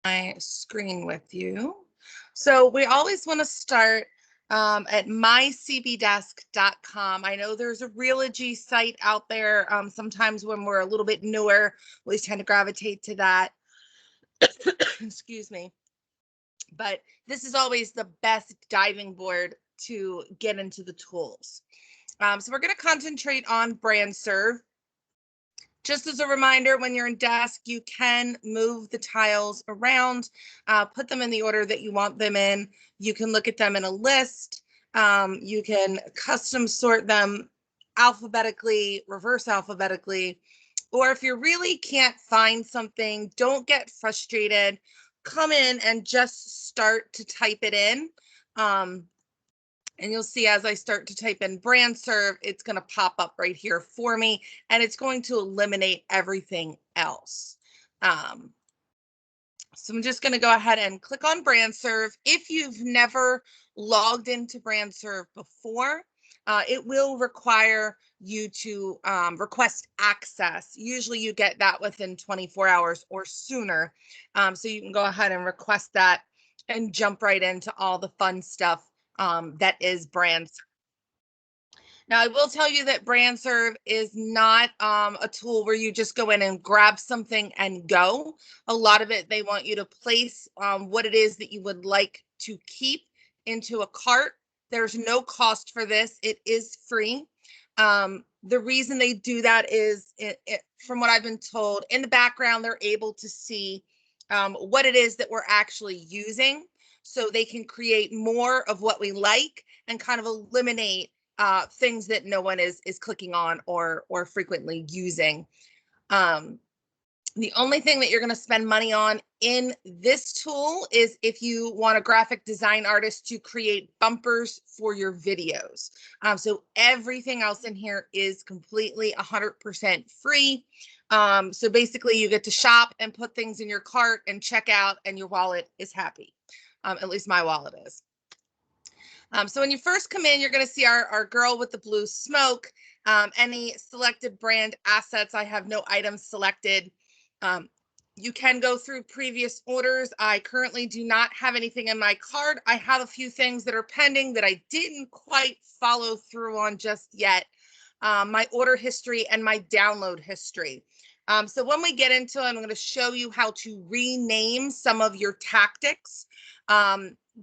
My screen with you. So we always want to start at mycbdesk.com. I know there's a Realogy site out there. Sometimes when we're a little bit newer, we tend to gravitate to that. Excuse me. But this is always the best diving board to get into the tools. So we're going to concentrate on BrandSrv. Just as a reminder, when you're in desk, you can move the tiles around, put them in the order that you want them in. You can look at them in a list. You can custom sort them alphabetically, reverse alphabetically, or if you really can't find something, don't get frustrated. Come in and just start to type it in. And you'll see as I start to type in BrandSrv, it's going to pop up right here for me, and it's going to eliminate everything else. So I'm just going to go ahead and click on BrandSrv. If you've never logged into BrandSrv before, it will require you to request access. Usually you get that within 24 hours or sooner. So you can go ahead and request that and jump right into all the fun stuff that is BrandSrv. Now, I will tell you that BrandSrv is not a tool where you just go in and grab something and go. A lot of it, they want you to place what it is that you would like to keep into a cart. There's no cost for this. It is free. The reason they do that is, from what I've been told, in the background, they're able to see what it is that we're actually using, so they can create more of what we like and kind of eliminate things that no one is clicking on or frequently using. The only thing that you're going to spend money on in this tool is if you want a graphic design artist to create bumpers for your videos. So everything else in here is completely 100% free. So basically you get to shop and put things in your cart and check out, and your wallet is happy. At least my wallet is. So when you first come in, you're going to see our girl with the blue smoke. Any selected brand assets, I have no items selected. You can go through previous orders. I currently do not have anything in my cart. I have a few things that are pending that I didn't quite follow through on just yet. My order history and my download history. So when we get into it, I'm going to show you how to rename some of your tactics.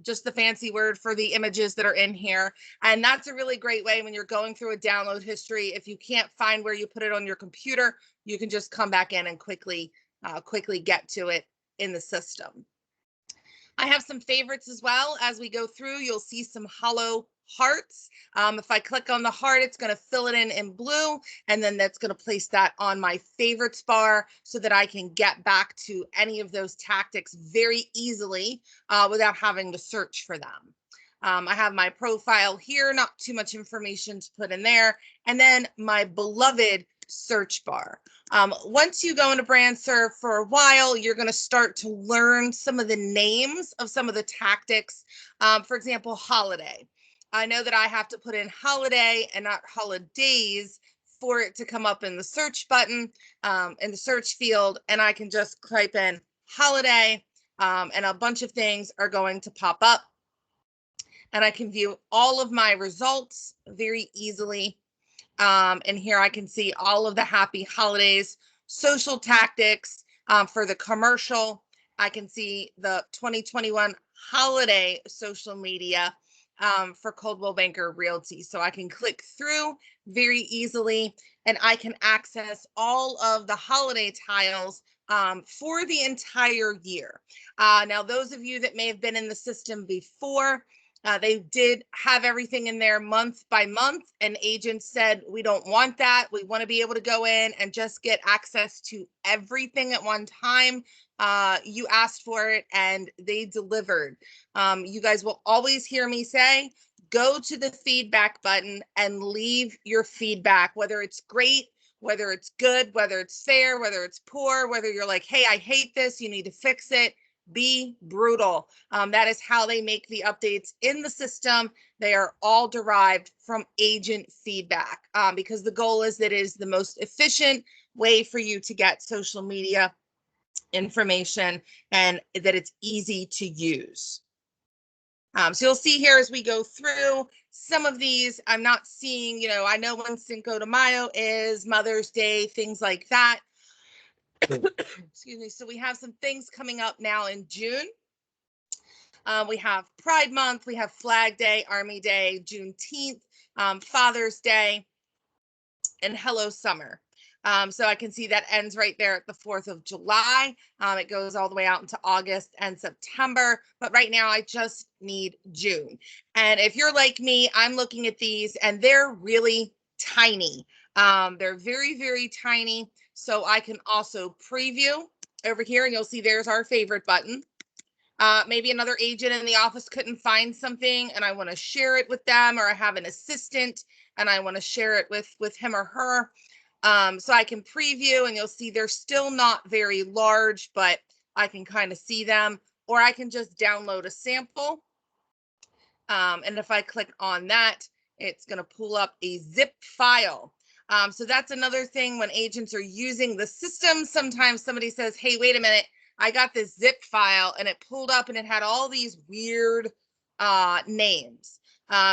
Just the fancy word for the images that are in here. And that's a really great way when you're going through a download history. If you can't find where you put it on your computer, you can just come back in and quickly get to it in the system. I have some favorites as well. As we go through, you'll see some hollow hearts. If I click on the heart, it's going to fill it in blue, and then that's going to place that on my favorites bar so that I can get back to any of those tactics very easily without having to search for them. I have my profile here, not too much information to put in there, and then my beloved search bar. Once you go into BrandSrv for a while, you're going to start to learn some of the names of some of the tactics. For example, holiday. I know that I have to put in holiday and not holidays for it to come up in the search button, in the search field, and I can just type in holiday, and a bunch of things are going to pop up. And I can view all of my results very easily. And here I can see all of the happy holidays, social tactics for the commercial. I can see the 2021 holiday social media for Coldwell Banker Realty. So I can click through very easily, and I can access all of the holiday tiles for the entire year. Now, those of you that may have been in the system before, they did have everything in there month by month, and agents said, we don't want that. We want to be able to go in and just get access to everything at one time. You asked for it and they delivered. You guys will always hear me say, go to the feedback button and leave your feedback, whether it's great, whether it's good, whether it's fair, whether it's poor, whether you're like, hey, I hate this, you need to fix it. Be brutal. That is how they make the updates in the system. They are all derived from agent feedback because the goal is that it is the most efficient way for you to get social media information and that it's easy to use. So you'll see here as we go through some of these, I'm not seeing, I know when Cinco de Mayo is, Mother's Day, things like that. Excuse me. So we have some things coming up now in June. We have Pride Month, we have Flag Day, Army Day, Juneteenth, Father's Day, and Hello Summer. So I can see that ends right there at the 4th of July. It goes all the way out into August and September. But right now, I just need June. And if you're like me, I'm looking at these and they're really tiny. They're very, very tiny. So I can also preview over here, and you'll see there's our favorite button. Maybe another agent in the office couldn't find something and I want to share it with them, or I have an assistant and I want to share it with him or her. So I can preview and you'll see they're still not very large, but I can kind of see them, or I can just download a sample. And if I click on that, it's going to pull up a zip file. So that's another thing when agents are using the system. Sometimes somebody says, hey, wait a minute, I got this zip file and it pulled up and it had all these weird names.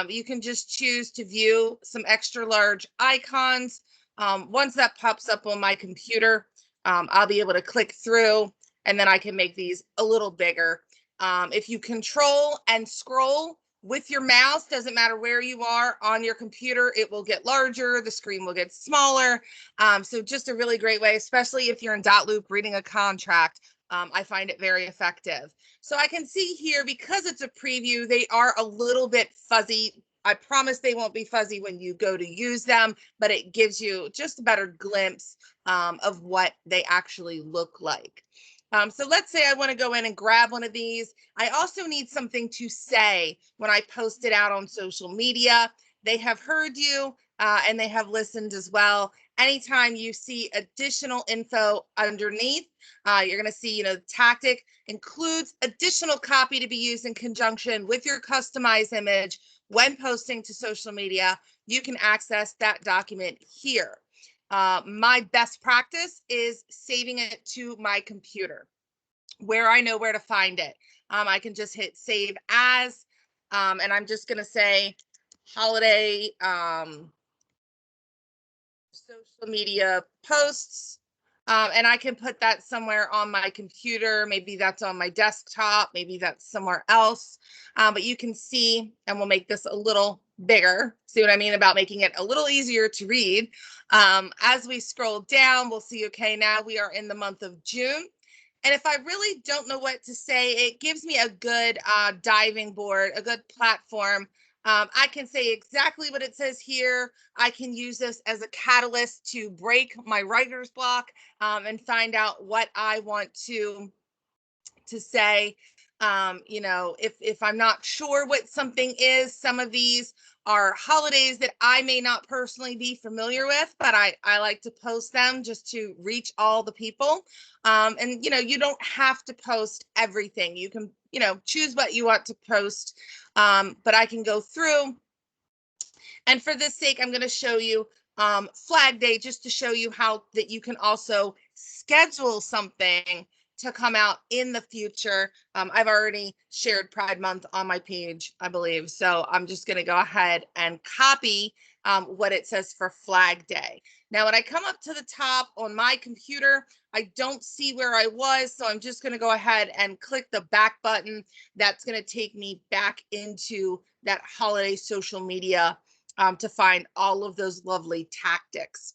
You can just choose to view some extra large icons. Once that pops up on my computer, I'll be able to click through and then I can make these a little bigger. If you control and scroll with your mouse, doesn't matter where you are on your computer, it will get larger, the screen will get smaller. So just a really great way, especially if you're in dot-loop reading a contract. I find it very effective. So I can see here, because it's a preview, they are a little bit fuzzy. I promise they won't be fuzzy when you go to use them, but it gives you just a better glimpse of what they actually look like. So let's say I want to go in and grab one of these. I also need something to say when I post it out on social media. They have heard you and they have listened as well. Anytime you see additional info underneath, you're going to see, the tactic includes additional copy to be used in conjunction with your customized image when posting to social media. You can access that document here. My best practice is saving it to my computer where I know where to find it. I can just hit save as, and I'm just going to say holiday social media posts. And I can put that somewhere on my computer. Maybe that's on my desktop. Maybe that's somewhere else. But you can see, and we'll make this a little bigger. See what I mean about making it a little easier to read. As we scroll down, we'll see, okay, now we are in the month of June. And if I really don't know what to say, it gives me a good diving board, a good platform. I can say exactly what it says here. I can use this as a catalyst to break my writer's block and find out what I want to say. If I'm not sure what something is, some of these are holidays that I may not personally be familiar with, but I like to post them just to reach all the people. And you don't have to post everything. You can, choose what you want to post. But I can go through. And for this sake, I'm going to show you Flag Day, just to show you how that you can also schedule something to come out in the future. I've already shared Pride Month on my page, I believe. So I'm just going to go ahead and copy what it says for Flag Day. Now, when I come up to the top on my computer, I don't see where I was. So I'm just going to go ahead and click the back button. That's going to take me back into that holiday social media to find all of those lovely tactics.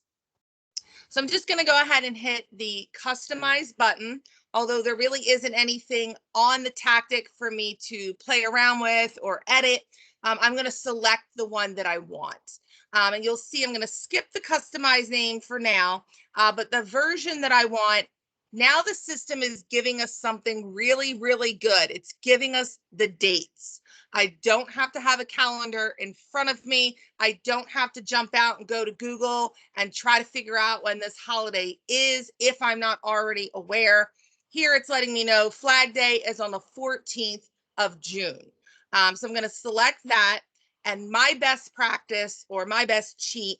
So I'm just going to go ahead and hit the customize button. Although there really isn't anything on the tactic for me to play around with or edit, I'm going to select the one that I want. And you'll see I'm going to skip the customize name for now, but the version that I want, now the system is giving us something really, really good. It's giving us the dates. I don't have to have a calendar in front of me. I don't have to jump out and go to Google and try to figure out when this holiday is if I'm not already aware. Here it's letting me know Flag Day is on the 14th of June. So I'm going to select that. And my best practice or my best cheat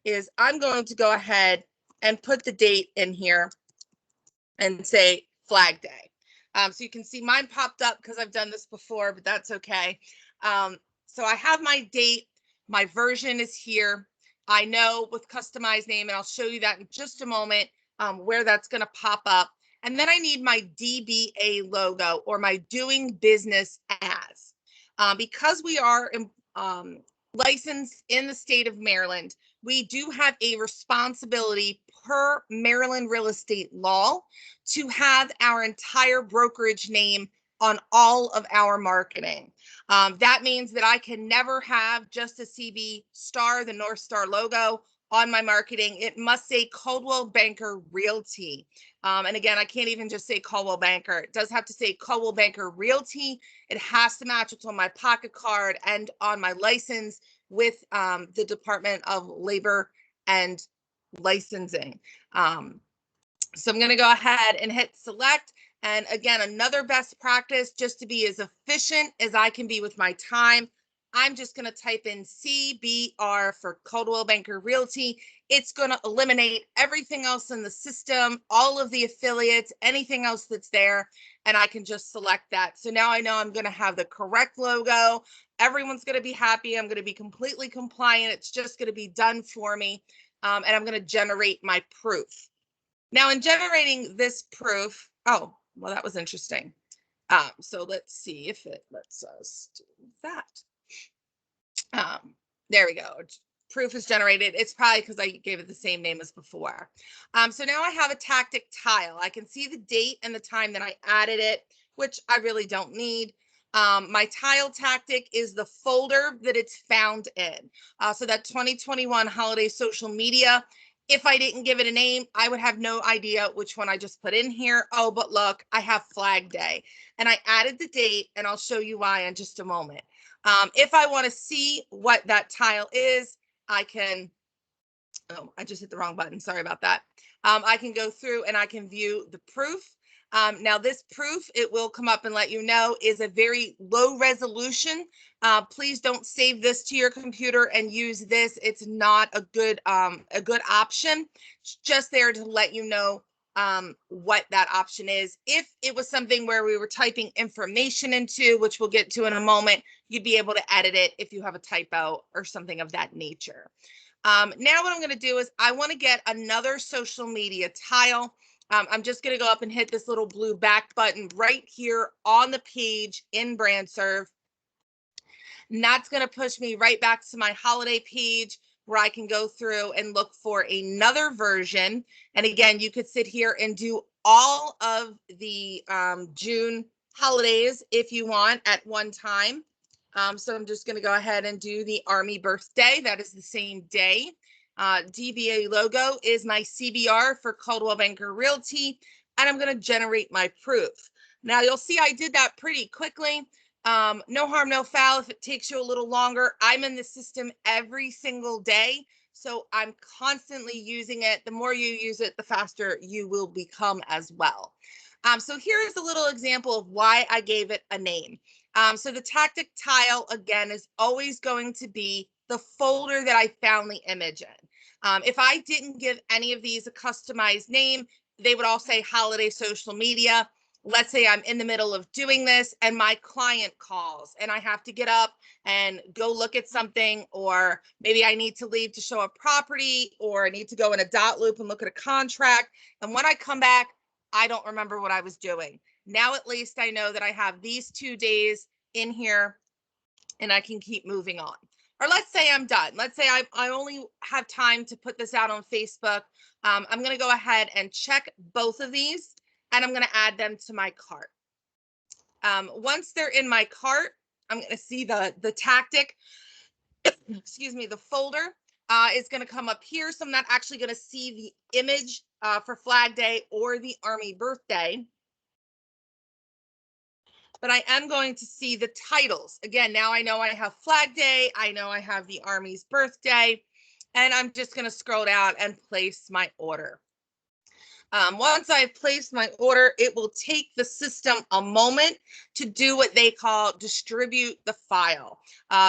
is I'm going to go ahead and put the date in here and say Flag Day. So you can see mine popped up because I've done this before, but that's okay. So I have my date. My version is here. I know with customized name, and I'll show you that in just a moment, where that's going to pop up. And then I need my DBA logo, or my doing business as. Because we are licensed in the state of Maryland, we do have a responsibility per Maryland real estate law to have our entire brokerage name on all of our marketing. That means that I can never have just a CB star, the North Star logo, on my marketing. It must say Coldwell Banker Realty. And again, I can't even just say Coldwell Banker. It does have to say Coldwell Banker Realty. It has to match what's on my pocket card and on my license with the Department of Labor and Licensing. So I'm going to go ahead and hit select. And again, another best practice, just to be as efficient as I can be with my time, I'm just going to type in CBR for Coldwell Banker Realty. It's going to eliminate everything else in the system, all of the affiliates, anything else that's there, and I can just select that. So now I know I'm going to have the correct logo. Everyone's going to be happy. I'm going to be completely compliant. It's just going to be done for me. And I'm going to generate my proof. Now, in generating this proof, oh, well, that was interesting. So let's see if it lets us do that. There we go. Proof is generated. It's probably because I gave it the same name as before. So now I have a tactic tile. I can see the date and the time that I added it, which I really don't need. My tile tactic is the folder that it's found in. So that 2021 holiday social media. If I didn't give it a name, I would have no idea which one I just put in here. Oh, but look, I have Flag Day, and I added the date, and I'll show you why in just a moment. If I want to see what that tile is, I can, oh, I just hit the wrong button. Sorry about that. I can go through and I can view the proof. Now this proof, it will come up and let you know, is a very low resolution. Please don't save this to your computer and use this. It's not a good option. It's just there to let you know what that option is. If it was something where we were typing information into, which we'll get to in a moment, you'd be able to edit it if you have a typo or something of that nature. Now what I'm going to do is I want to get another social media tile. I'm just going to go up and hit this little blue back button right here on the page in BrandSrv. And that's going to push me right back to my holiday page where I can go through and look for another version. And again, you could sit here and do all of the June holidays if you want at one time. So I'm just going to go ahead and do the Army birthday. That is the same day. DBA logo is my CBR for Coldwell Banker Realty, and I'm going to generate my proof. Now you'll see I did that pretty quickly. No harm, no foul. If it takes you a little longer, I'm in the system every single day, so I'm constantly using it. The more you use it, the faster you will become as well. So here is a little example of why I gave it a name. So the tactic tile, again, is always going to be the folder that I found the image in. If I didn't give any of these a customized name, they would all say holiday social media. Let's say I'm in the middle of doing this and my client calls and I have to get up and go look at something, or maybe I need to leave to show a property, or I need to go in a dot loop and look at a contract. And when I come back, I don't remember what I was doing. Now, at least I know that I have these 2 days in here and I can keep moving on. Or let's say I'm done. Let's say I only have time to put this out on Facebook. I'm going to go ahead and check both of these, and I'm going to add them to my cart. Once they're in my cart, I'm going to see the tactic, excuse me, the folder is going to come up here. So I'm not actually going to see the image for Flag Day or the Army birthday, but I am going to see the titles. Again, now I know I have Flag Day, I know I have the Army's birthday, and I'm just going to scroll down and place my order. Once I've placed my order, it will take the system a moment to do what they call distribute the file.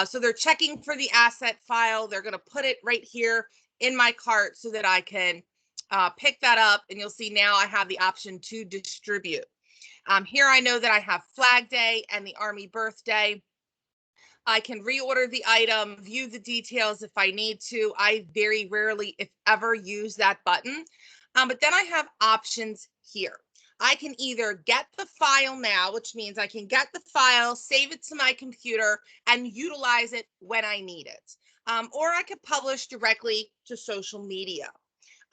So they're checking for the asset file. They're going to put it right here in my cart so that I can pick that up, and you'll see now I have the option to distribute. Here I know that I have Flag Day and the Army birthday. I can reorder the item, view the details if I need to. I very rarely, if ever, use that button. But then I have options here. I can either get the file now, which means I can get the file, save it to my computer, and utilize it when I need it. Or I could publish directly to social media.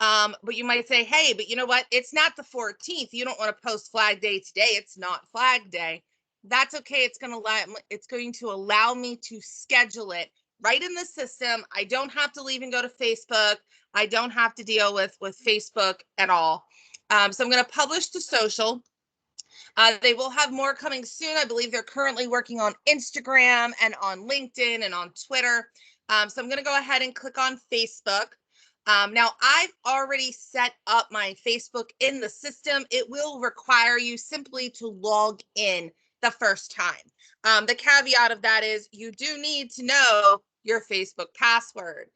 But you might say, hey, but you know what? It's not the 14th. You don't want to post Flag Day today. It's not Flag Day. That's okay. It's going to allow me to schedule it right in the system. I don't have to leave and go to Facebook. I don't have to deal with Facebook at all. So I'm going to publish to social. They will have more coming soon. I believe they're currently working on Instagram and on LinkedIn and on Twitter. So I'm going to go ahead and click on Facebook. Now, I've already set up my Facebook in the system. It will require you simply to log in the first time. The caveat of that is you do need to know your Facebook password.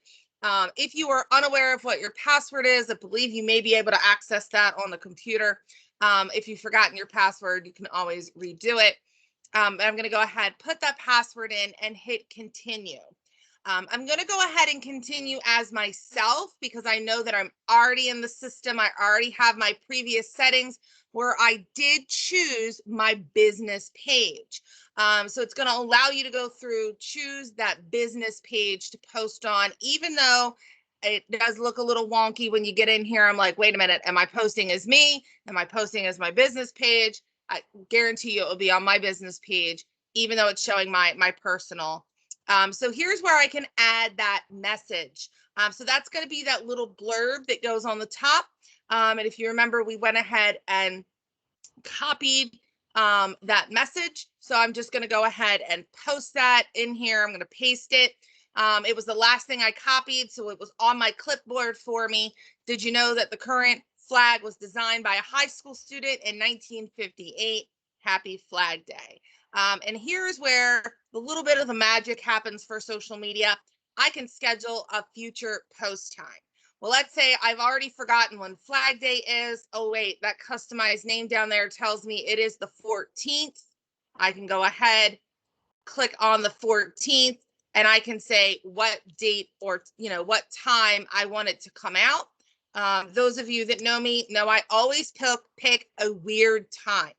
If you are unaware of what your password is, I believe you may be able to access that on the computer. If you've forgotten your password, you can always redo it. I'm going to go ahead, put that password in, and hit continue. I'm going to go ahead and continue as myself because I know that I'm already in the system. I already have my previous settings where I did choose my business page. So it's going to allow you to go through, choose that business page to post on, even though it does look a little wonky when you get in here. I'm like, wait a minute, am I posting as me? Am I posting as my business page? I guarantee you it will be on my business page, even though it's showing my personal. So here's where I can add that message. So that's going to be that little blurb that goes on the top. And if you remember, we went ahead and copied that message. So I'm just going to go ahead and post that in here. I'm going to paste it. It was the last thing I copied, so it was on my clipboard for me. Did you know that the current flag was designed by a high school student in 1958? Happy Flag Day. And here's where the little bit of the magic happens for social media. I can schedule a future post time. Well, let's say I've already forgotten when Flag Day is. Oh, wait, that customized name down there tells me it is the 14th. I can go ahead, click on the 14th, and I can say what date or, what time I want it to come out. Those of you that know me know I always pick a weird time.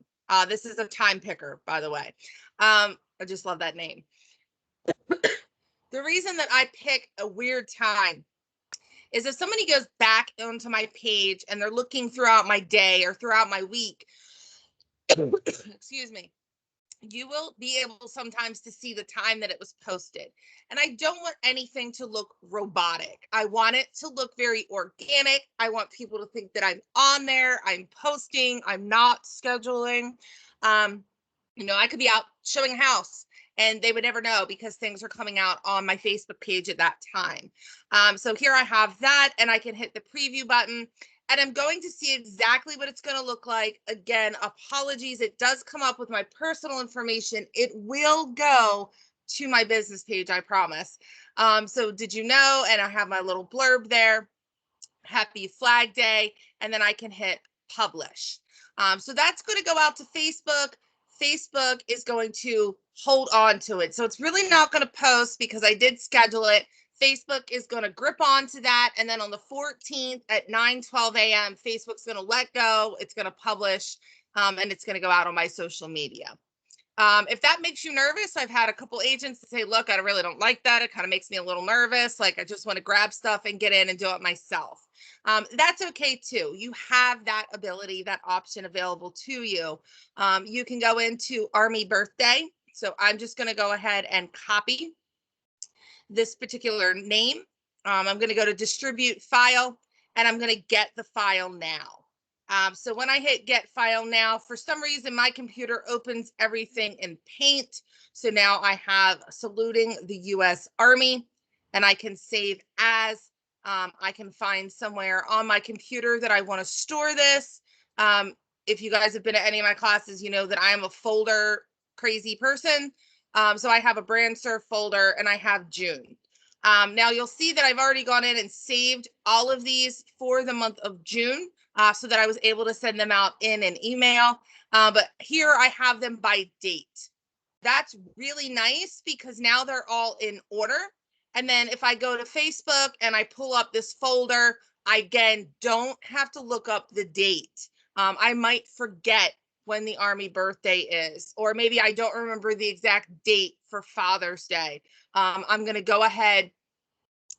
This is a time picker, by the way. I just love that name. The reason that I pick a weird time is if somebody goes back onto my page and they're looking throughout my day or throughout my week, excuse me, you will be able sometimes to see the time that it was posted. And I don't want anything to look robotic. I want it to look very organic. I want people to think that I'm on there, I'm posting, I'm not scheduling. I could be out showing a house and they would never know because things are coming out on my Facebook page at that time. So here I have that, and I can hit the preview button. And I'm going to see exactly what it's going to look like. Again, apologies. It does come up with my personal information. It will go to my business page, I promise. So did you know? And I have my little blurb there. Happy Flag Day. And then I can hit publish. So that's going to go out to Facebook. Facebook is going to hold on to it. So it's really not going to post because I did schedule it. Facebook is going to grip onto that. And then on the 14th at 9:12 a.m., Facebook's going to let go. It's going to publish, and it's going to go out on my social media. If that makes you nervous, I've had a couple agents say, look, I really don't like that. It kind of makes me a little nervous. Like I just want to grab stuff and get in and do it myself. That's okay too. You have that ability, that option available to you. You can go into Army birthday. So I'm just going to go ahead and copy this particular name. I'm going to go to distribute file, and I'm going to get the file now. So when I hit get file now, for some reason, my computer opens everything in Paint. So now I have saluting the U.S. Army, and I can save as. I can find somewhere on my computer that I want to store this. If you guys have been to any of my classes, you know that I am a folder crazy person. So I have a BrandSrv folder, and I have June. Now you'll see that I've already gone in and saved all of these for the month of June, so that I was able to send them out in an email. But here I have them by date. That's really nice because now they're all in order. And then if I go to Facebook and I pull up this folder, I again don't have to look up the date. I might forget when the Army birthday is, or maybe I don't remember the exact date for Father's Day. I'm going to go ahead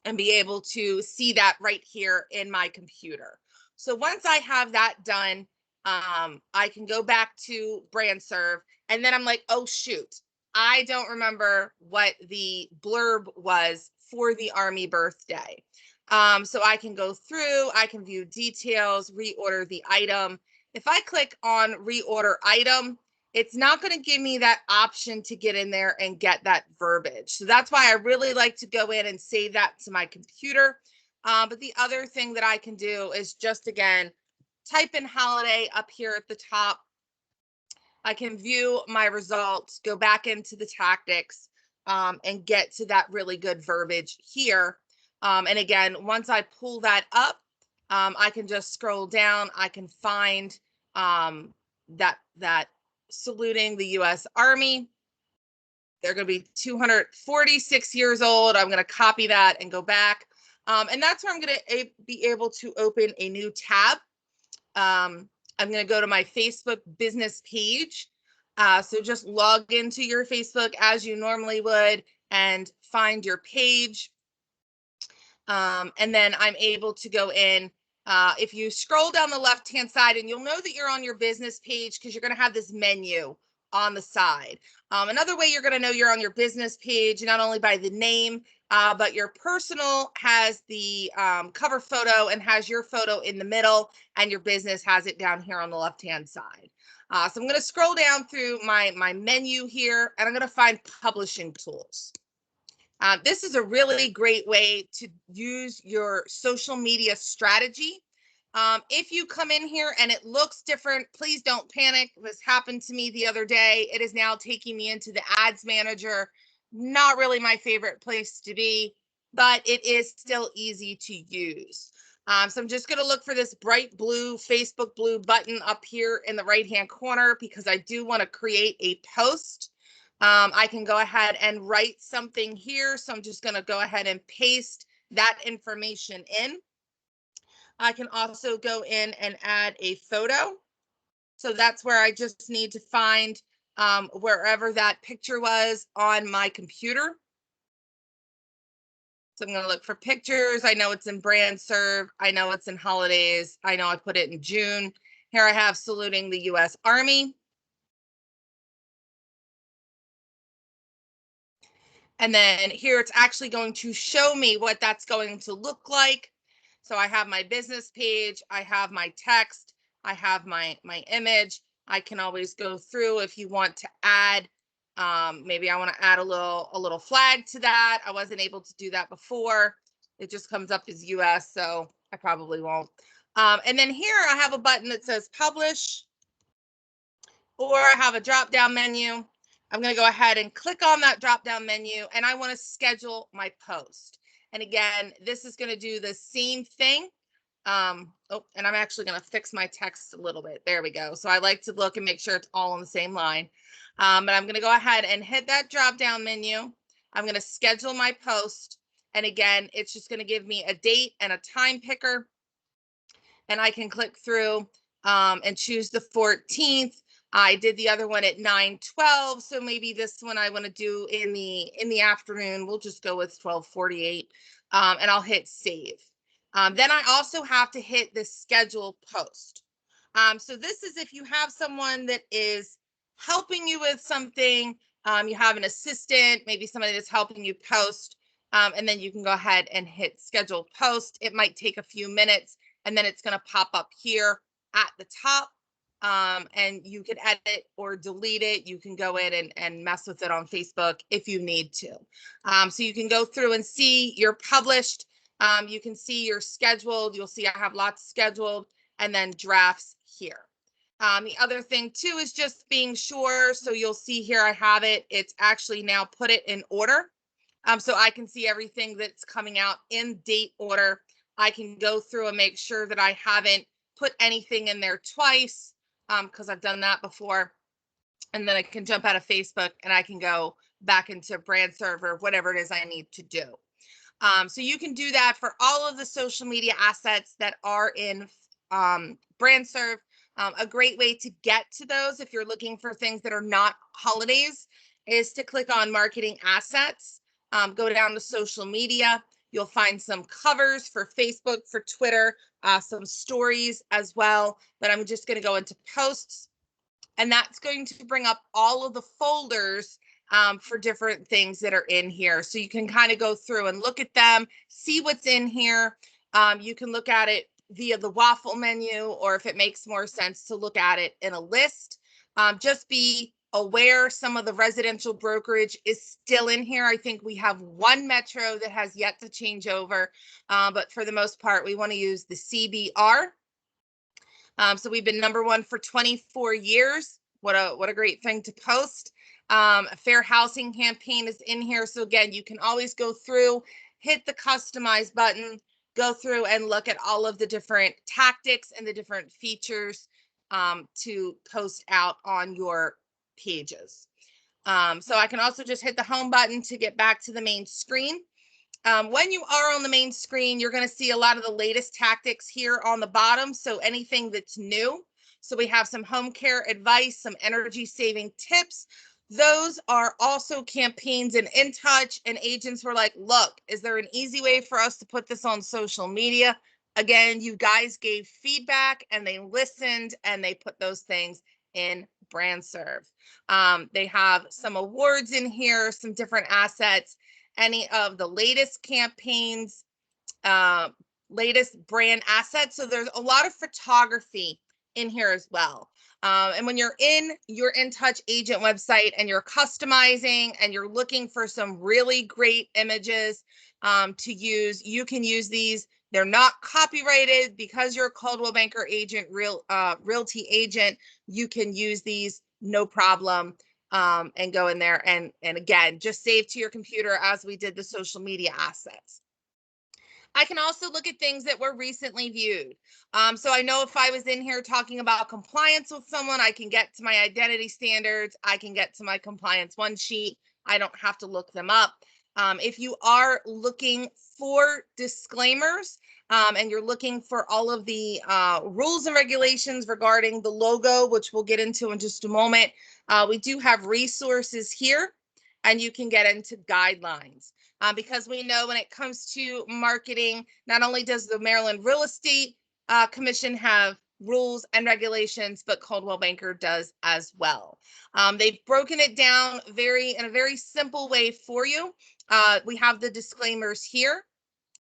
and be able to see that right here in my computer. So once I have that done, I can go back to BrandSrv, and then I'm like, oh shoot, I don't remember what the blurb was for the Army birthday. So I can go through, I can view details, reorder the item. If I click on reorder item, it's not going to give me that option to get in there and get that verbiage. So that's why I really like to go in and save that to my computer. But the other thing that I can do is just, again, type in holiday up here at the top. I can view my results, go back into the tactics, and get to that really good verbiage here. And again, once I pull that up, I can just scroll down. I can find that saluting the U.S. Army. They're going to be 246 years old. I'm going to copy that and go back. And that's where I'm going to be able to open a new tab. I'm going to go to my Facebook business page. So just log into your Facebook as you normally would and find your page. And then I'm able to go in. If you scroll down the left-hand side, and you'll know that you're on your business page because you're going to have this menu on the side. Another way you're going to know you're on your business page, not only by the name, but your personal has the cover photo and has your photo in the middle, and your business has it down here on the left-hand side. So I'm going to scroll down through my menu here, and I'm going to find publishing tools. This is a really great way to use your social media strategy. If you come in here and it looks different, please don't panic. This happened to me the other day. It is now taking me into the ads manager. Not really my favorite place to be, but it is still easy to use. So I'm just going to look for this bright blue Facebook blue button up here in the right-hand corner because I do want to create a post. I can go ahead and write something here. So I'm just going to go ahead and paste that information in. I can also go in and add a photo. So that's where I just need to find wherever that picture was on my computer. So I'm going to look for pictures. I know it's in BrandSrv. I know it's in holidays. I know I put it in June. Here I have saluting the U.S. Army. And then here it's actually going to show me what that's going to look like. So I have my business page, I have my text, I have my image. I can always go through if you want to add, maybe I want to add a little flag to that. I wasn't able to do that before. It just comes up as US, so I probably won't. And then here I have a button that says publish, or I have a drop down menu. I'm going to go ahead and click on that drop down menu, and I want to schedule my post. And again, this is going to do the same thing. And I'm actually going to fix my text a little bit. There we go. So I like to look and make sure it's all on the same line. But I'm going to go ahead and hit that drop down menu. I'm going to schedule my post. And again, it's just going to give me a date and a time picker. And I can click through and choose the 14th. I did the other one at 9:12, so maybe this one I want to do in the afternoon. We'll just go with 12:48, and I'll hit save. Then I also have to hit the schedule post. So this is if you have someone that is helping you with something, you have an assistant, maybe somebody that's helping you post, and then you can go ahead and hit schedule post. It might take a few minutes, and then it's going to pop up here at the top. And you can edit or delete it. You can go in and mess with it on Facebook if you need to. So you can go through and see you're published. You can see you're scheduled. You'll see I have lots scheduled, and then drafts here. The other thing too is just being sure. So you'll see here I have it. It's actually now put it in order. So I can see everything that's coming out in date order. I can go through and make sure that I haven't put anything in there twice, because I've done that before. And then I can jump out of Facebook and I can go back into BrandSrv or whatever it is I need to do. So you can do that for all of the social media assets that are in BrandSrv. A great way to get to those if you're looking for things that are not holidays is to click on marketing assets, go down to social media. You'll find some covers for Facebook, for Twitter, some stories as well. But I'm just going to go into posts, and that's going to bring up all of the folders for different things that are in here. So you can kind of go through and look at them, see what's in here. You can look at it via the waffle menu, or if it makes more sense to look at it in a list. Just be aware some of the residential brokerage is still in here. I think we have one metro that has yet to change over, but for the most part, we want to use the CBR. So we've been #1 for 24 years. What a great thing to post. A fair housing campaign is in here. So again, you can always go through, hit the customize button, go through and look at all of the different tactics and the different features to post out on your pages. So I can also just hit the home button to get back to the main screen. When you are on the main screen, you're going to see a lot of the latest tactics here on the bottom. So anything that's new. So we have some home care advice, some energy saving tips. Those are also campaigns and In Touch, and agents were like, look, is there an easy way for us to put this on social media? Again, you guys gave feedback and they listened and they put those things in BrandSrv. They have some awards in here, some different assets, any of the latest campaigns, latest brand assets. So there's a lot of photography in here as well. And when you're in your In Touch agent website and you're customizing and you're looking for some really great images to use, you can use these. They're not copyrighted because you're a Coldwell Banker agent, realty agent. You can use these, no problem. And go in there and again, just save to your computer as we did the social media assets. I can also look at things that were recently viewed. So I know if I was in here talking about compliance with someone, I can get to my identity standards. I can get to my compliance one sheet. I don't have to look them up. If you are looking for disclaimers and you're looking for all of the rules and regulations regarding the logo, which we'll get into in just a moment, we do have resources here, and you can get into guidelines. Because we know when it comes to marketing, not only does the Maryland Real Estate Commission have rules and regulations, but Coldwell Banker does as well. They've broken it down in a very simple way for you. We have the disclaimers here.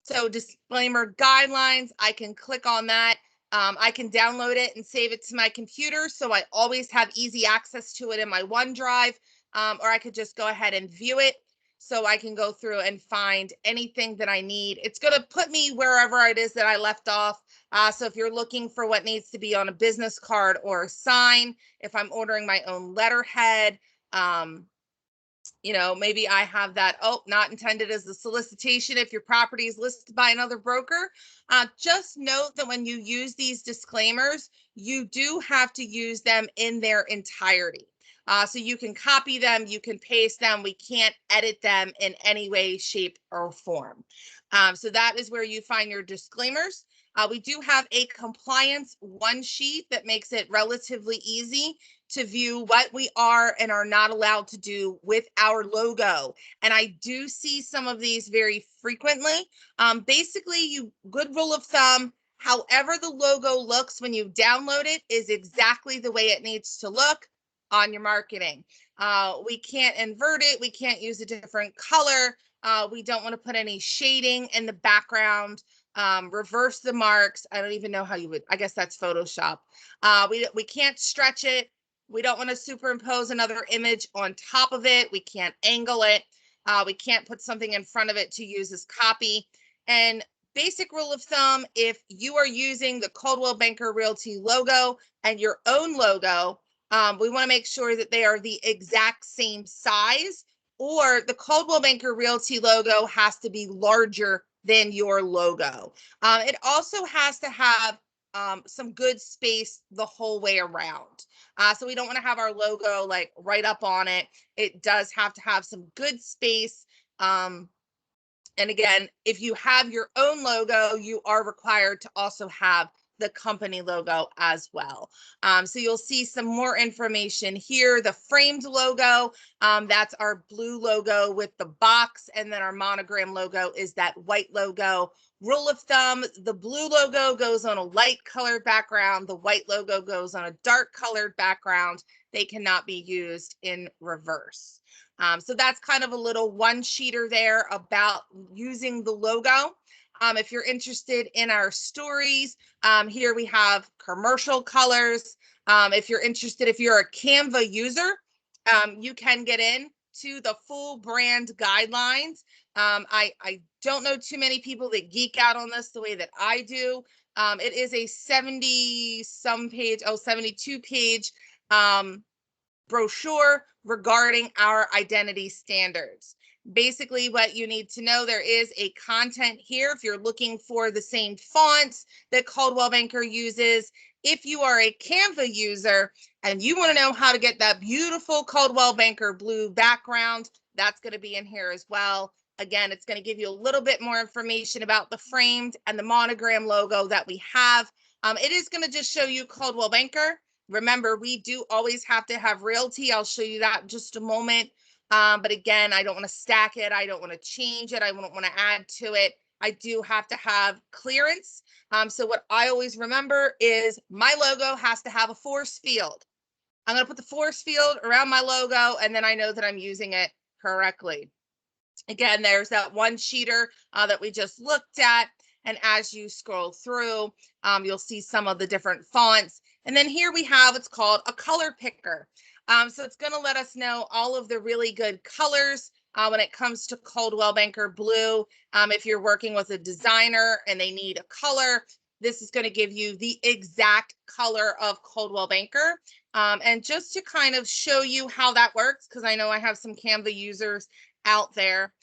So disclaimer guidelines, I can click on that. I can download it and save it to my computer, so I always have easy access to it in my OneDrive, or I could just go ahead and view it. So I can go through and find anything that I need. It's going to put me wherever it is that I left off. So if you're looking for what needs to be on a business card or a sign, if I'm ordering my own letterhead, maybe I have that, not intended as a solicitation if your property is listed by another broker. Just note that when you use these disclaimers, you do have to use them in their entirety. So you can copy them, you can paste them. We can't edit them in any way, shape, or form. So that is where you find your disclaimers. We do have a compliance one sheet that makes it relatively easy to view what we are and are not allowed to do with our logo. And I do see some of these very frequently. Basically, good rule of thumb, however the logo looks when you download it is exactly the way it needs to look on your marketing. We can't invert it. We can't use a different color. We don't want to put any shading in the background. Reverse the marks. I don't even know how you would, I guess that's Photoshop. We can't stretch it. We don't want to superimpose another image on top of it. We can't angle it. We can't put something in front of it to use as copy. And basic rule of thumb, if you are using the Coldwell Banker Realty logo and your own logo, we want to make sure that they are the exact same size or the Coldwell Banker Realty logo has to be larger than your logo. It also has to have some good space the whole way around. So we don't want to have our logo like right up on it. It does have to have some good space. And again, if you have your own logo, you are required to also have the company logo as well. So you'll see some more information here. The framed logo, that's our blue logo with the box, and then our monogram logo is that white logo. Rule of thumb, the blue logo goes on a light colored background, the white logo goes on a dark colored background. They cannot be used in reverse. So that's kind of a little one-sheeter there about using the logo. If you're interested in our stories, here we have commercial colors. If you're interested, if you're a Canva user, you can get in to the full brand guidelines. I don't know too many people that geek out on this the way that I do. It is a 72 page brochure regarding our identity standards. Basically, what you need to know, there is a content here if you're looking for the same fonts that Coldwell Banker uses. If you are a Canva user and you want to know how to get that beautiful Coldwell Banker blue background, that's going to be in here as well. Again, it's going to give you a little bit more information about the framed and the monogram logo that we have. It is going to just show you Coldwell Banker. Remember, we do always have to have realty. I'll show you that in just a moment. But again, I don't want to stack it. I don't want to change it. I don't want to add to it. I do have to have clearance. So what I always remember is my logo has to have a force field. I'm going to put the force field around my logo, and then I know that I'm using it correctly. Again, there's that one sheeter that we just looked at. And as you scroll through, you'll see some of the different fonts. And then here we have what's called a color picker. So it's going to let us know all of the really good colors when it comes to Coldwell Banker Blue. If you're working with a designer and they need a color, this is going to give you the exact color of Coldwell Banker. And just to kind of show you how that works, because I know I have some Canva users out there.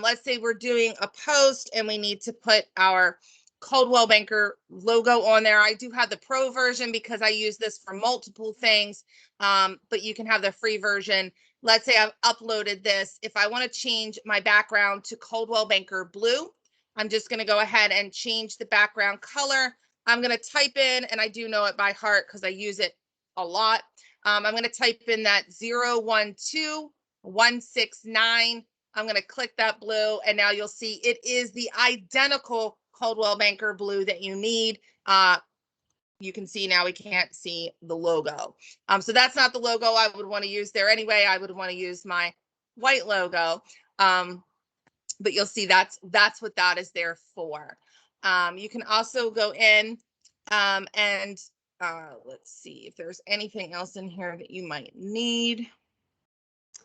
Let's say we're doing a post and we need to put our Coldwell Banker logo on there. I do have the pro version because I use this for multiple things, but you can have the free version. Let's say I've uploaded this. If I want to change my background to Coldwell Banker Blue, I'm just going to go ahead and change the background color. I'm going to type in, and I do know it by heart because I use it a lot. I'm going to type in that 012169. I'm going to click that blue, and now you'll see it is the identical Coldwell Banker blue that you need. You can see now we can't see the logo. So that's not the logo I would want to use there anyway. I would want to use my white logo. But you'll see that's what that is there for. You can also go in and let's see if there's anything else in here that you might need.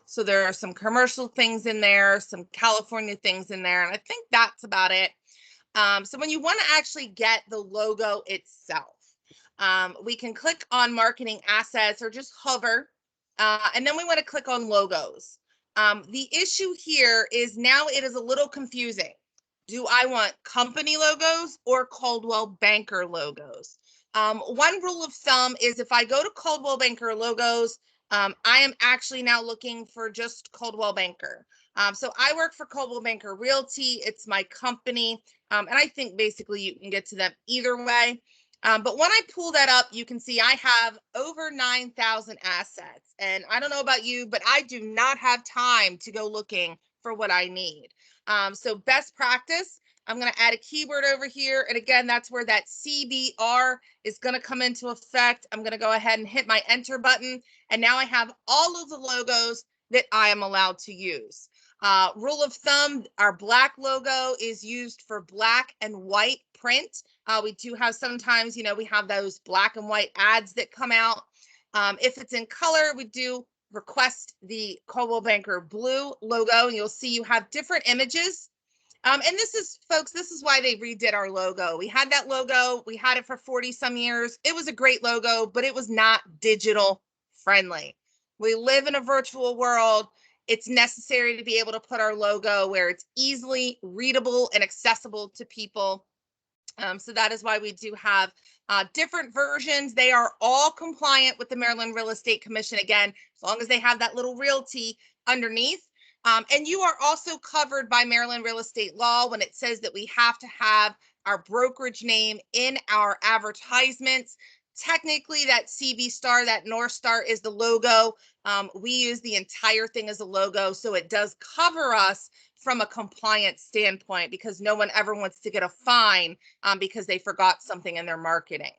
So there are some commercial things in there, some California things in there, and I think that's about it. So when you want to actually get the logo itself, we can click on marketing assets or just hover, and then we want to click on logos. The issue here is now it is a little confusing. Do I want company logos or Coldwell Banker logos? One rule of thumb is if I go to Coldwell Banker logos, I am actually now looking for just Coldwell Banker. So I work for Coldwell Banker Realty. It's my company. And I think basically you can get to them either way. But when I pull that up, you can see I have over 9,000 assets. And I don't know about you, but I do not have time to go looking for what I need. So best practice, I'm going to add a keyword over here. And again, that's where that CBR is going to come into effect. I'm going to go ahead and hit my enter button. And now I have all of the logos that I am allowed to use. Rule of thumb, our black logo is used for black and white print. We do have sometimes, we have those black and white ads that come out. If it's in color, we do request the Coldwell Banker Blue logo, and you'll see you have different images. And this is, folks, this is why they redid our logo. We had that logo. We had it for 40 some years. It was a great logo, but it was not digital friendly. We live in a virtual world. it's necessary to be able to put our logo where it's easily readable and accessible to people. So that is why we do have different versions. They are all compliant with the Maryland Real Estate Commission, again, as long as they have that little realty underneath. And you are also covered by Maryland real estate law when it says that we have to have our brokerage name in our advertisements. Technically, that CB star, that North Star, is the logo. We use the entire thing as a logo, so it does cover us from a compliance standpoint, because no one ever wants to get a fine because they forgot something in their marketing.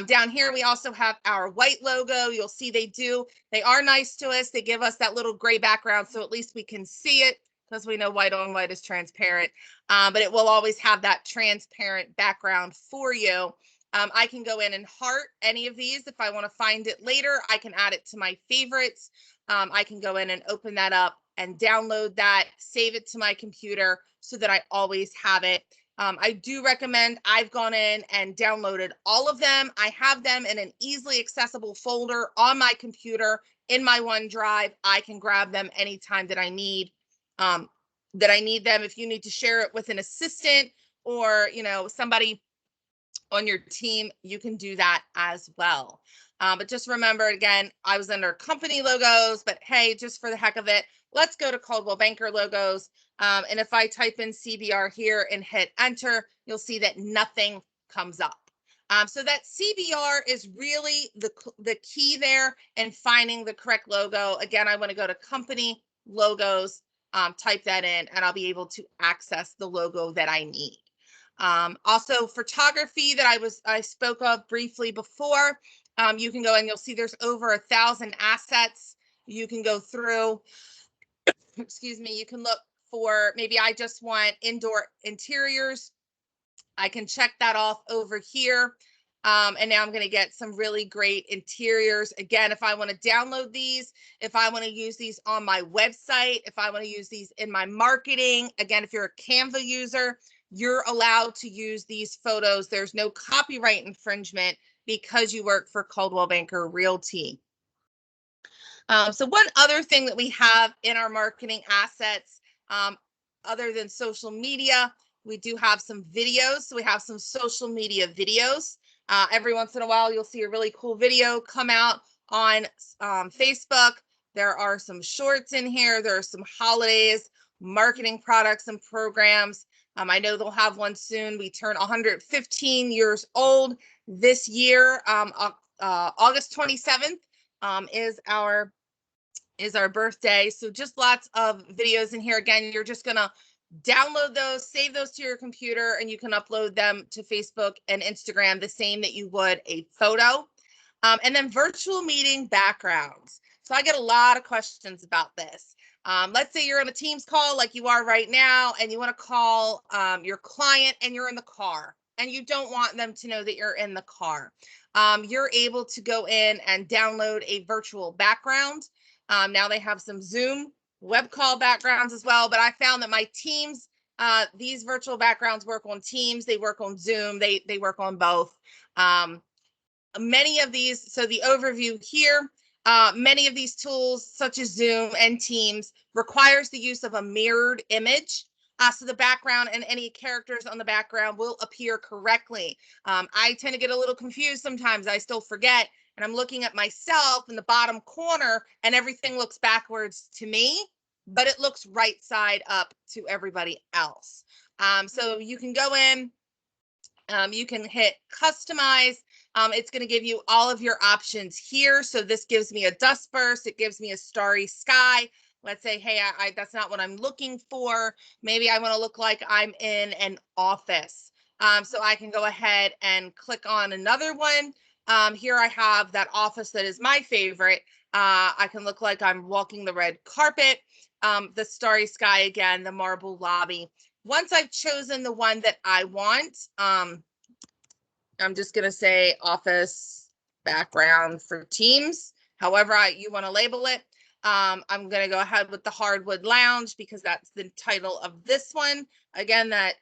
Down here, we also have our white logo. You'll see they are nice to us. They give us that little gray background, so at least we can see it, because we know white on white is transparent. But it will always have that transparent background for you. I can go in and heart any of these. If I want to find it later, I can add it to my favorites. I can go in and open that up and download that, save it to my computer so that I always have it. I do recommend, I've gone in and downloaded all of them. I have them in an easily accessible folder on my computer in my OneDrive. I can grab them anytime that I need them. If you need to share it with an assistant or, somebody on your team, you can do that as well. But just remember, again, I was under company logos, but hey, just for the heck of it, let's go to Coldwell Banker logos. And if I type in CBR here and hit enter, you'll see that nothing comes up. So that CBR is really the key there in finding the correct logo. Again, I want to go to company logos, type that in, and I'll be able to access the logo that I need. Also, photography that I spoke of briefly before. You can go and you'll see there's over 1,000 assets. You can go through, excuse me, you can look for, maybe I just want indoor interiors. I can check that off over here. And now I'm going to get some really great interiors. Again, if I want to download these, if I want to use these on my website, if I want to use these in my marketing, again, if you're a Canva user, you're allowed to use these photos. There's no copyright infringement because you work for Coldwell Banker Realty. So one other thing that we have in our marketing assets, other than social media, we do have some videos. So we have some social media videos. Every once in a while, you'll see a really cool video come out on Facebook. There are some shorts in here. There are some holidays, marketing products and programs. I know they'll have one soon. We turn 115 years old this year. August 27th is our birthday. So just lots of videos in here. Again, you're just going to download those, save those to your computer, and you can upload them to Facebook and Instagram the same that you would a photo. And then virtual meeting backgrounds. So I get a lot of questions about this. Let's say you're on a Teams call like you are right now, and you want to call your client and you're in the car and you don't want them to know that you're in the car. You're able to go in and download a virtual background. Now they have some Zoom web call backgrounds as well, but I found that my Teams, these virtual backgrounds work on Teams, they work on Zoom, they work on both. Many of these, so the overview here, many of these tools such as Zoom and Teams requires the use of a mirrored image. So the background and any characters on the background will appear correctly. I tend to get a little confused sometimes. I still forget, and I'm looking at myself in the bottom corner and everything looks backwards to me, but it looks right side up to everybody else. So you can go in, you can hit customize. It's going to give you all of your options here. So this gives me a dust burst. It gives me a starry sky. Let's say, hey, that's not what I'm looking for. Maybe I want to look like I'm in an office. So I can go ahead and click on another one. Here I have that office that is my favorite. I can look like I'm walking the red carpet. The starry sky again, the marble lobby. Once I've chosen the one that I want, I'm just going to say office background for Teams, however you want to label it. I'm going to go ahead with the hardwood lounge because that's the title of this one. Again, that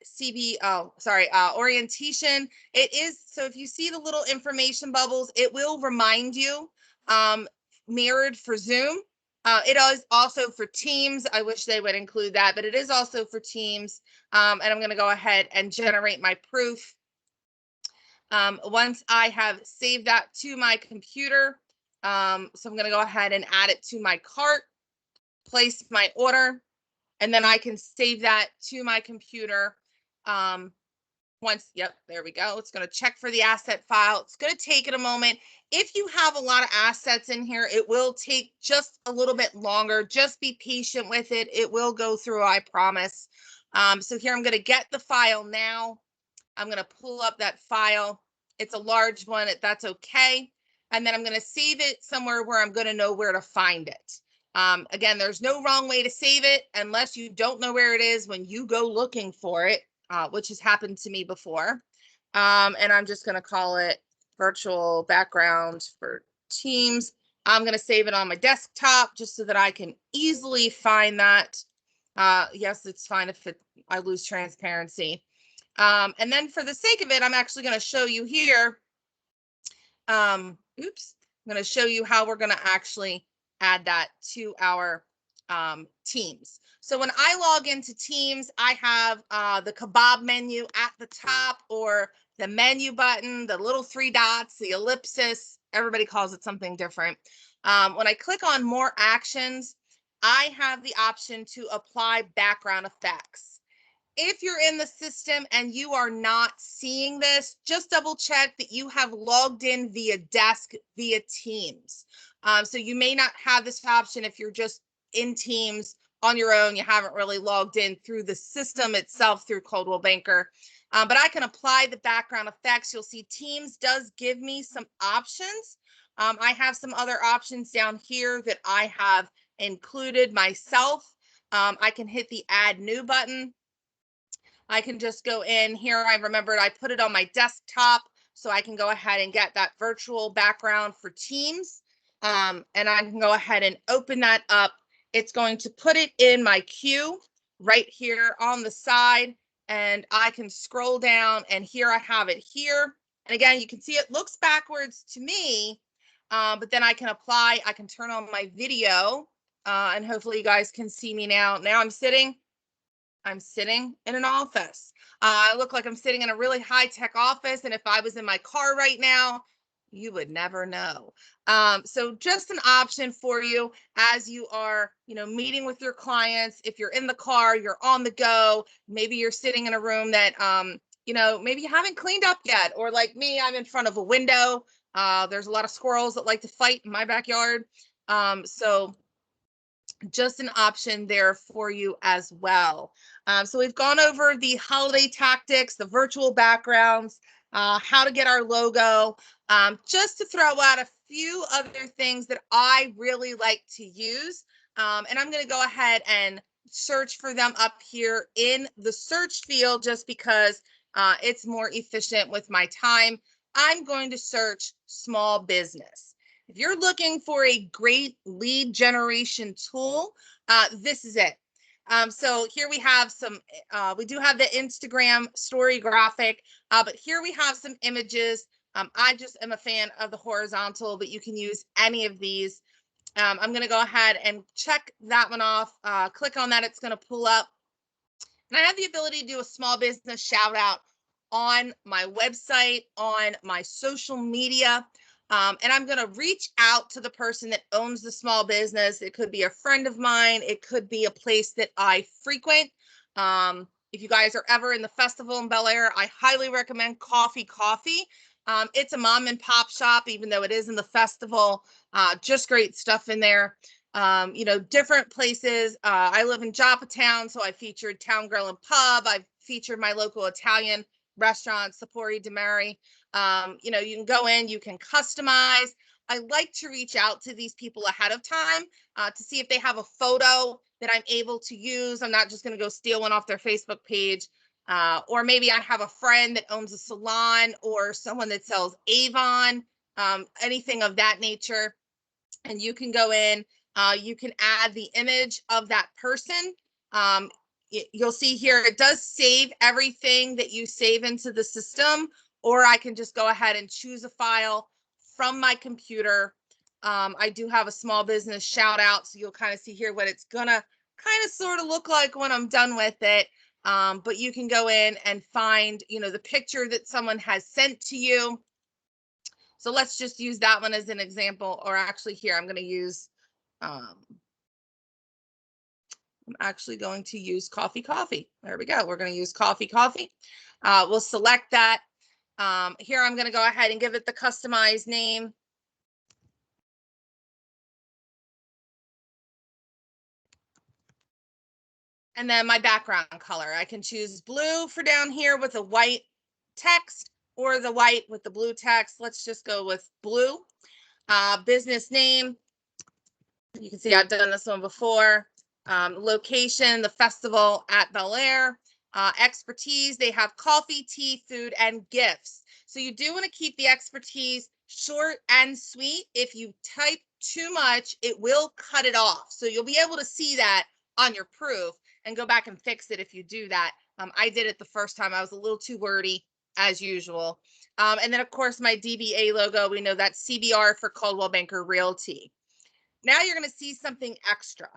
orientation. It is, so if you see the little information bubbles, it will remind you, mirrored for Zoom. It is also for Teams. I wish they would include that, but it is also for Teams. And I'm going to go ahead and generate my proof. Once I have saved that to my computer, so I'm going to go ahead and add it to my cart, place my order, and then I can save that to my computer. Yep, there we go. It's going to check for the asset file. It's going to take it a moment. If you have a lot of assets in here, it will take just a little bit longer. Just be patient with it. It will go through, I promise. So here I'm going to get the file now. I'm going to pull up that file. It's a large one. That's okay. And then I'm going to save it somewhere where I'm going to know where to find it. Again, there's no wrong way to save it unless you don't know where it is when you go looking for it. Which has happened to me before. And I'm just going to call it virtual background for Teams. I'm going to save it on my desktop just so that I can easily find that. Yes, it's fine if I lose transparency. And then for the sake of it, I'm actually going to show you here. I'm going to show you how we're going to actually add that to our Teams. So when I log into Teams, I have the kebab menu at the top, or the menu button, the little 3 dots, the ellipsis. Everybody calls it something different. When I click on more actions, I have the option to apply background effects. If you're in the system and you are not seeing this, just double check that you have logged in via desk via Teams. So you may not have this option if you're just in Teams on your own. You haven't really logged in through the system itself through Coldwell Banker. But I can apply the background effects. You'll see Teams does give me some options. I have some other options down here that I have included myself. I can hit the Add New button. I can just go in here. I remembered I put it on my desktop, so I can go ahead and get that virtual background for Teams. And I can go ahead and open that up. It's going to put it in my queue right here on the side, and I can scroll down, and here I have it here. And again, you can see it looks backwards to me, but then I can turn on my video, and hopefully you guys can see me now. Now I'm sitting in an office. I look like I'm sitting in a really high-tech office, and if I was in my car right now, you would never know. So just an option for you as you are, meeting with your clients. If you're in the car, you're on the go, maybe you're sitting in a room that, maybe you haven't cleaned up yet, or like me, I'm in front of a window. There's a lot of squirrels that like to fight in my backyard. So just an option there for you as well. So we've gone over the holiday tactics, the virtual backgrounds, how to get our logo. Just to throw out a few other things that I really like to use. And I'm going to go ahead and search for them up here in the search field just because it's more efficient with my time. I'm going to search small business. If you're looking for a great lead generation tool, this is it. So here we have we do have the Instagram story graphic, but here we have some images. I just am a fan of the horizontal, but you can use any of these. I'm going to go ahead and check that one off. Click on that. It's going to pull up. And I have the ability to do a small business shout out on my website, on my social media. And I'm going to reach out to the person that owns the small business. It could be a friend of mine. It could be a place that I frequent. If you guys are ever in the festival in Bel Air, I highly recommend Coffee Coffee. It's a mom and pop shop, even though it is in the festival. Just great stuff in there. Different places. I live in Joppatown, so I featured Town Grill and Pub. I've featured my local Italian restaurant, Sapori di Mare. You can go in, you can customize. I like to reach out to these people ahead of time to see if they have a photo that I'm able to use. I'm not just going to go steal one off their Facebook page. Or maybe I have a friend that owns a salon or someone that sells Avon, anything of that nature. And you can go in, you can add the image of that person. You'll see here, it does save everything that you save into the system, or I can just go ahead and choose a file from my computer, I do have a small business shout out, so you'll kind of see here what it's gonna kind of sort of look like when I'm done with it. But you can go in and find, the picture that someone has sent to you. So let's just use that one as an example, or actually here, I'm actually going to use coffee. There we go. We're going to use coffee. We'll select that. Here, I'm going to go ahead and give it the customized name. And then my background color, I can choose blue for down here with a white text, or the white with the blue text. Let's just go with blue. Business name, you can see I've done this one before. Location, the festival at Bel Air. Expertise, they have coffee, tea, food, and gifts. So you do want to keep the expertise short and sweet. If you type too much, it will cut it off. So you'll be able to see that on your proof and go back and fix it if you do that. I did it the first time. I was a little too wordy as usual. And then, of course, my DBA logo, we know that's CBR for Coldwell Banker Realty. Now you're going to see something extra.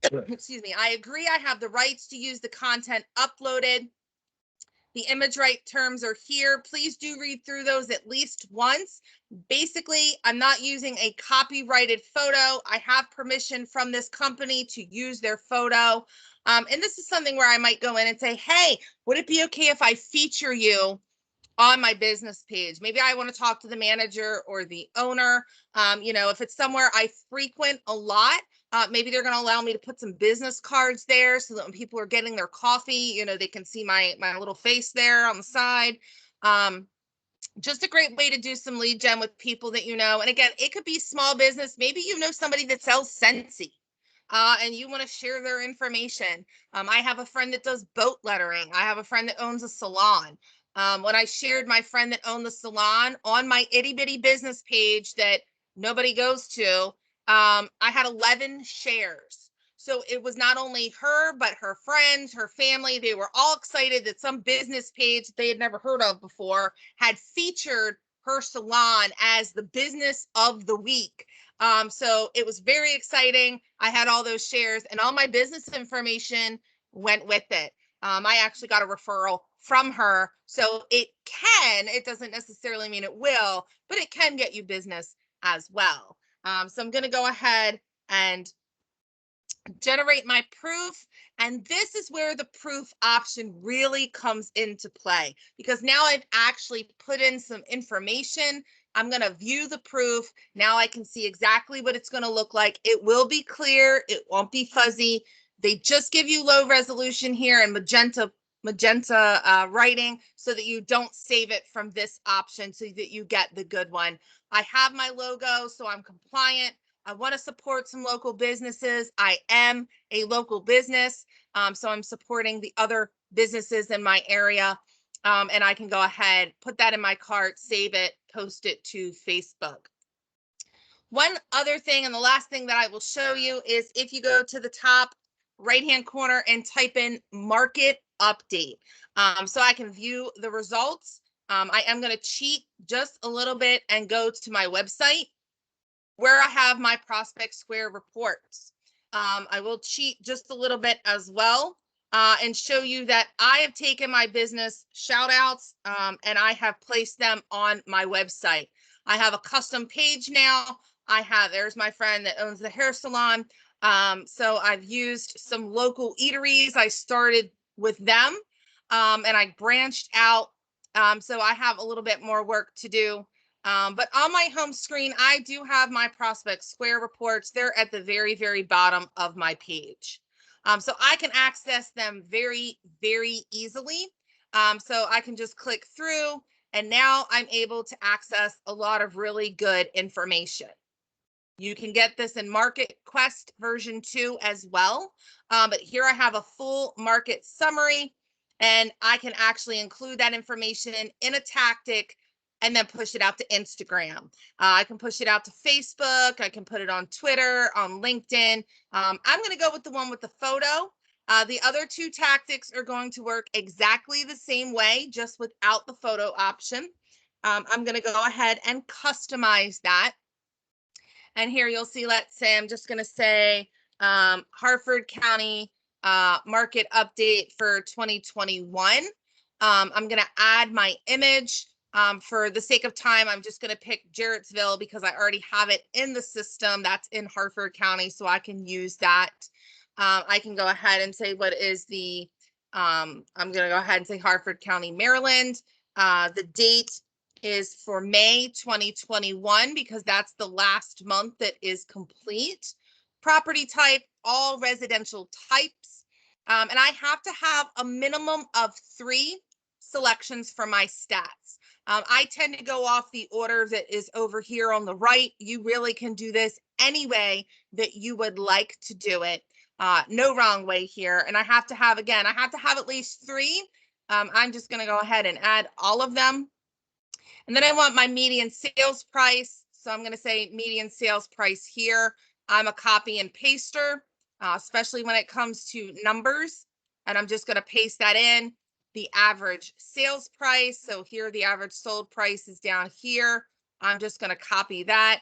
Excuse me. I agree I have the rights to use the content uploaded. The image right terms are here. Please do read through those at least once. Basically, I'm not using a copyrighted photo. I have permission from this company to use their photo. And this is something where I might go in and say, hey, would it be okay if I feature you on my business page? Maybe I want to talk to the manager or the owner. If it's somewhere I frequent a lot, maybe they're going to allow me to put some business cards there so that when people are getting their coffee, they can see my little face there on the side. Just a great way to do some lead gen with people that you know. And again, it could be small business. Maybe you know somebody that sells Scentsy. And you want to share their information. I have a friend that does boat lettering. I have a friend that owns a salon. When I shared my friend that owned the salon on my itty bitty business page that nobody goes to, I had 11 shares. So it was not only her, but her friends, her family. They were all excited that some business page they had never heard of before had featured her salon as the business of the week. So it was very exciting. I had all those shares and all my business information went with it. I actually got a referral from her. So it doesn't necessarily mean it will, but it can get you business as well. So I'm going to go ahead and generate my proof. And this is where the proof option really comes into play, because now I've actually put in some information. I'm going to view the proof. Now I can see exactly what it's going to look like. It will be clear. It won't be fuzzy. They just give you low resolution here and magenta writing so that you don't save it from this option, so that you get the good one. I have my logo, so I'm compliant. I want to support some local businesses. I am a local business, so I'm supporting the other businesses in my area. And I can go ahead, put that in my cart, save it, post it to Facebook. One other thing, and the last thing that I will show you, is if you go to the top right-hand corner and type in market update. So I can view the results. I am going to cheat just a little bit and go to my website where I have my Prospect Square reports. I will cheat just a little bit as well and show you that I have taken my business shout outs and I have placed them on my website. I have a custom page now. There's my friend that owns the hair salon. So I've used some local eateries. I started with them and I branched out. So I have a little bit more work to do. But on my home screen, I do have my Prospect Square reports. They're at the very, very bottom of my page. So I can access them very, very easily. So I can just click through, and now I'm able to access a lot of really good information. You can get this in Market Quest version 2 as well. But here I have a full market summary, and I can actually include that information in a tactic and then push it out to Instagram. I can push it out to Facebook. I can put it on Twitter, on LinkedIn. I'm going to go with the one with the photo. The other two tactics are going to work exactly the same way, just without the photo option. I'm going to go ahead and customize that. And here you'll see, let's say, I'm just going to say Harford County market update for 2021. I'm going to add my image. For the sake of time, I'm just going to pick Jarrettsville because I already have it in the system. That's in Harford County, so I can use that. I can go ahead and say what is the, I'm going to go ahead and say Harford County, Maryland. The date is for May 2021 because that's the last month that is complete. Property type, all residential types. And I have to have a minimum of 3 selections for my stats. I tend to go off the order that is over here on the right. You really can do this any way that you would like to do it. No wrong way here. And I have to have, again, I have to have at least 3. I'm just going to go ahead and add all of them. And then I want my median sales price. So I'm going to say median sales price here. I'm a copy and paster, especially when it comes to numbers. And I'm just going to paste that in. The average sales price. So here, the average sold price is down here. I'm just going to copy that.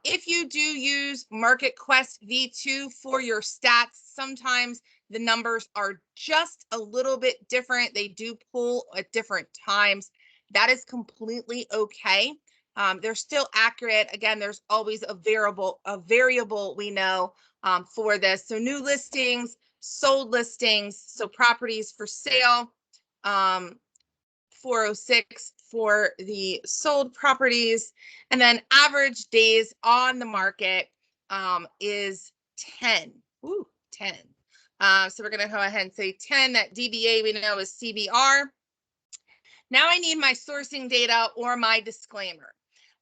If you do use MarketQuest V2 for your stats, sometimes the numbers are just a little bit different. They do pull at different times. That is completely okay. They're still accurate. Again, there's always a variable we know for this. So new listings, sold listings, so properties for sale, 406 for the sold properties, and then average days on the market is 10. Ooh, 10. So we're going to go ahead and say 10. That DBA we know is CBR. Now I need my sourcing data or my disclaimer.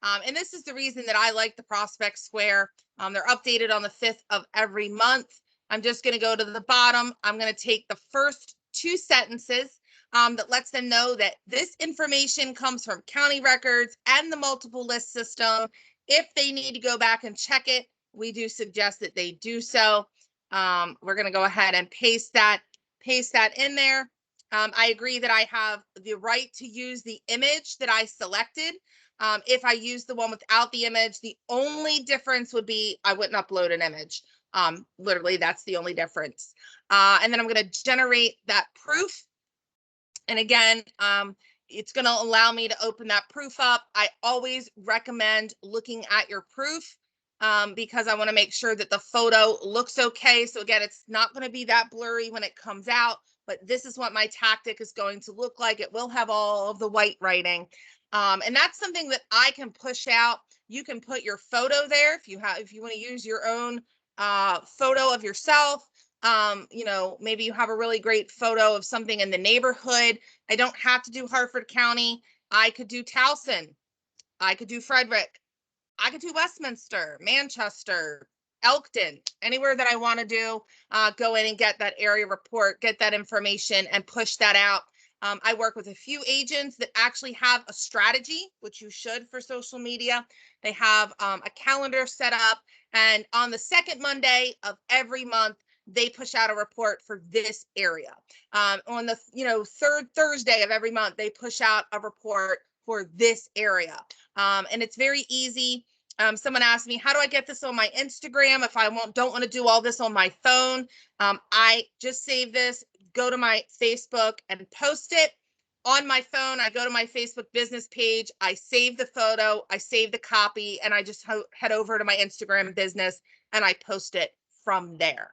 And this is the reason that I like the Prospect Square. They're updated on the 5th of every month. I'm just going to go to the bottom. I'm going to take the first 2 sentences that lets them know that this information comes from county records and the multiple list system. If they need to go back and check it, we do suggest that they do so. We're going to go ahead and paste that in there. I agree that I have the right to use the image that I selected. If I use the one without the image, the only difference would be I wouldn't upload an image. Literally, that's the only difference. And then I'm going to generate that proof. And again, it's going to allow me to open that proof up. I always recommend looking at your proof because I want to make sure that the photo looks okay. So again, it's not going to be that blurry when it comes out, but this is what my tactic is going to look like. It will have all of the white writing. And that's something that I can push out. You can put your photo there if you want to use your own photo of yourself. You know, maybe you have a really great photo of something in the neighborhood. I don't have to do Harford County. I could do Towson. I could do Frederick. I could do Westminster, Manchester, Elkton, anywhere that I want to do, go in and get that area report, get that information and push that out. I work with a few agents that actually have a strategy, which you should for social media. They have a calendar set up, and on the 2nd Monday of every month, they push out a report for this area. On the 3rd Thursday of every month, they push out a report for this area. And it's very easy. Someone asked me, how do I get this on my Instagram if I don't want to do all this on my phone? I just save this, go to my Facebook and post it on my phone. I go to my Facebook business page, I save the photo, I save the copy, and I just head over to my Instagram business and I post it from there.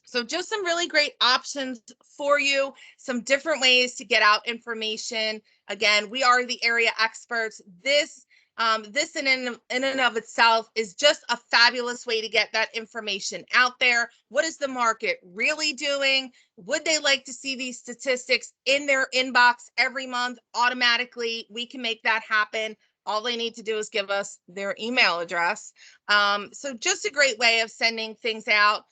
So just some really great options for you, some different ways to get out information. Again, we are the area experts. This in and of itself is just a fabulous way to get that information out there. What is the market really doing? Would they like to see these statistics in their inbox every month automatically? We can make that happen. All they need to do is give us their email address. So just a great way of sending things out.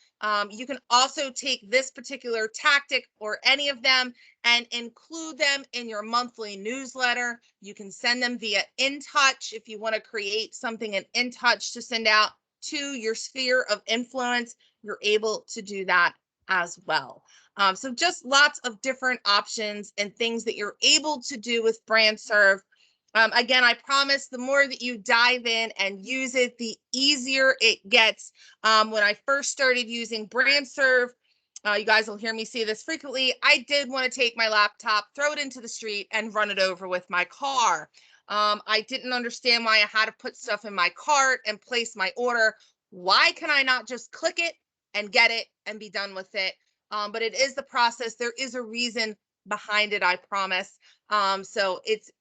You can also take this particular tactic or any of them and include them in your monthly newsletter. You can send them via InTouch if you want to create something in InTouch to send out to your sphere of influence. You're able to do that as well. So just lots of different options and things that you're able to do with BrandSrv. Again, I promise the more that you dive in and use it, the easier it gets. When I first started using BrandSrv, you guys will hear me say this frequently, I did want to take my laptop, throw it into the street, and run it over with my car. I didn't understand why I had to put stuff in my cart and place my order. Why can I not just click it and get it and be done with it? But it is the process. There is a reason behind it, I promise. So it's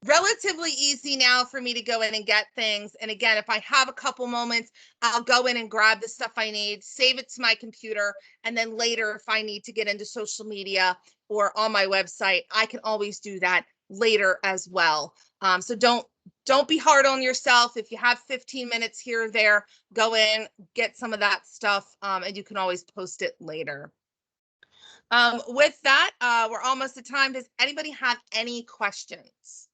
relatively easy now for me to go in and get things. And again, if I have a couple moments, I'll go in and grab the stuff I need, save it to my computer, and then later, if I need to get into social media or on my website, I can always do that later as well. So don't be hard on yourself. If you have 15 minutes here or there, go in, get some of that stuff, and you can always post it later. With that, we're almost at time. Does anybody have any questions?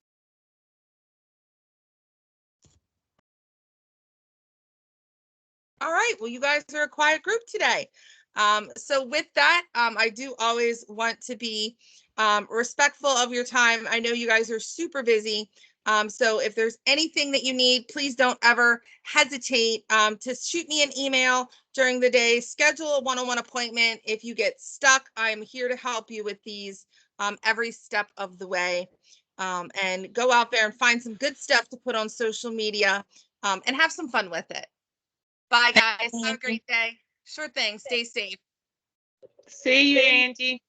All right. Well, you guys are a quiet group today. So with that, I do always want to be respectful of your time. I know you guys are super busy. So if there's anything that you need, please don't ever hesitate to shoot me an email during the day. Schedule a one-on-one appointment. If you get stuck, I'm here to help you with these every step of the way. And go out there and find some good stuff to put on social media and have some fun with it. Bye, guys. Have a great day. Sure thing. Stay safe. See you, Angie.